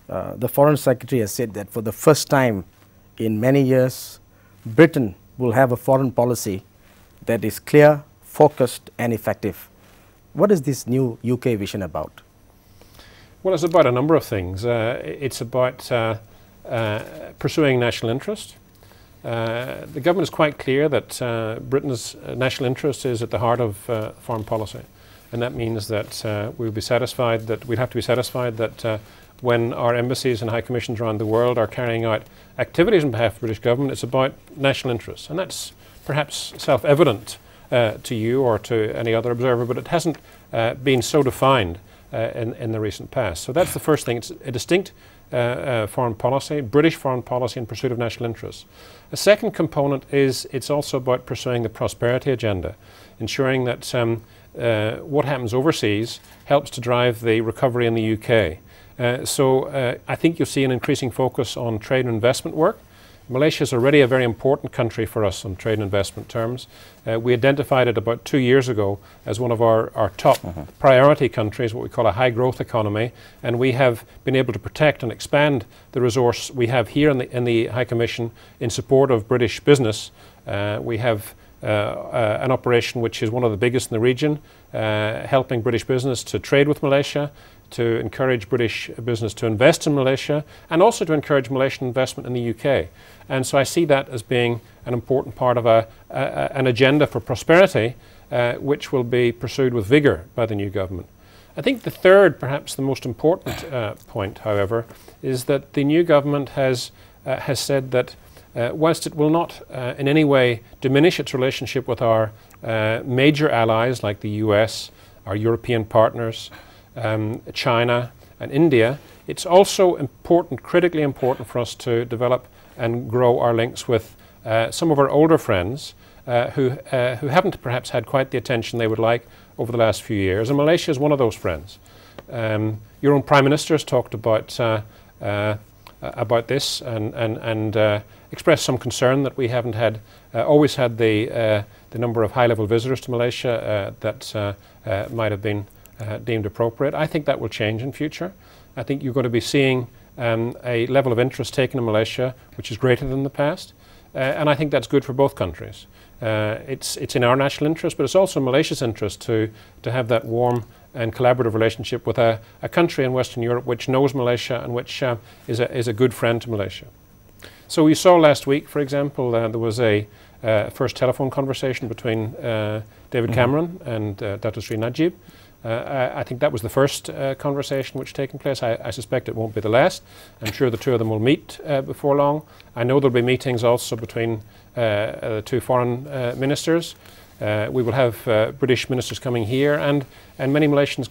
the Foreign Secretary has said that for the first time in many years, Britain will have a foreign policy that is clear, focused and effective. What is this new UK vision about? Well, it's about a number of things. It's about pursuing national interest. The government is quite clear that Britain's national interest is at the heart of foreign policy. And that means that we'll be satisfied that we'll have to be satisfied that when our embassies and high commissions around the world are carrying out activities on behalf of the British government, it's about national interests. And that's perhaps self-evident to you or to any other observer, but it hasn't been so defined in the recent past. So that's the first thing. It's a distinct foreign policy, British foreign policy in pursuit of national interests. A second component is it's also about pursuing the prosperity agenda, ensuring that what happens overseas helps to drive the recovery in the UK. So I think you'll see an increasing focus on trade and investment work. Malaysia is already a very important country for us on trade and investment terms. We identified it about 2 years ago as one of our top priority countries, what we call a high growth economy, and we have been able to protect and expand the resource we have here in the High Commission in support of British business. We have an operation which is one of the biggest in the region, helping British business to trade with Malaysia, to encourage British business to invest in Malaysia, and also to encourage Malaysian investment in the UK. And so I see that as being an important part of an agenda for prosperity, which will be pursued with vigour by the new government. I think the third, perhaps the most important point, however, is that the new government has said that whilst it will not in any way diminish its relationship with our major allies like the US, our European partners, China and India, it's also important, critically important for us to develop and grow our links with some of our older friends who haven't perhaps had quite the attention they would like over the last few years. And Malaysia is one of those friends. Your own Prime Minister has talked about this and expressed some concern that we haven't had always had the number of high-level visitors to Malaysia that might have been deemed appropriate. I think that will change in future. I think you're going to be seeing a level of interest taken in Malaysia which is greater than the past, and I think that's good for both countries. It's in our national interest, but it's also in Malaysia's interest to have that warm and collaborative relationship with a country in Western Europe which knows Malaysia and which is a good friend to Malaysia. So we saw last week, for example, there was a first telephone conversation between David Cameron and Dato Sri Najib. I think that was the first conversation which taken place. I suspect it won't be the last. I'm sure the two of them will meet before long. I know there'll be meetings also between the two foreign ministers. We will have British ministers coming here and many Malaysian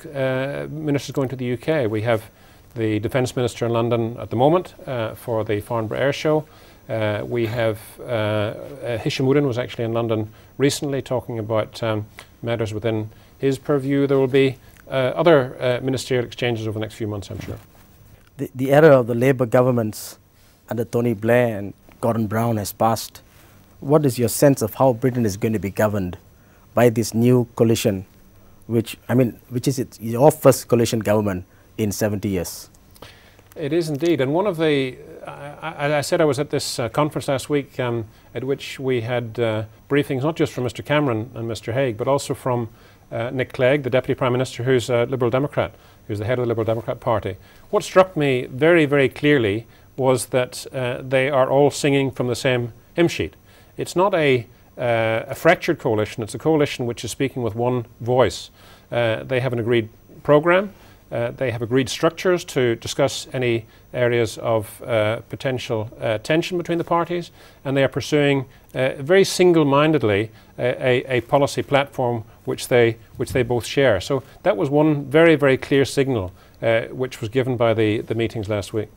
ministers going to the UK. We have the Defence Minister in London at the moment for the Farnborough Air Show. We have Hishamuddin was actually in London recently talking about matters within his purview. There will be other ministerial exchanges over the next few months, I'm sure. The era of the Labour governments under Tony Blair and Gordon Brown has passed. What is your sense of how Britain is going to be governed by this new coalition, which is your first coalition government in 70 years? It is indeed, and one of the, I said I was at this conference last week at which we had briefings not just from Mr Cameron and Mr Hague, but also from Nick Clegg, the Deputy Prime Minister, who's a Liberal Democrat, who's the head of the Liberal Democrat Party. What struck me very, very clearly was that they are all singing from the same hymn sheet. It's not a fractured coalition, it's a coalition which is speaking with one voice. They have an agreed programme. They have agreed structures to discuss any areas of potential tension between the parties, and they are pursuing very single-mindedly a policy platform which they both share. So that was one very, very clear signal which was given by the meetings last week.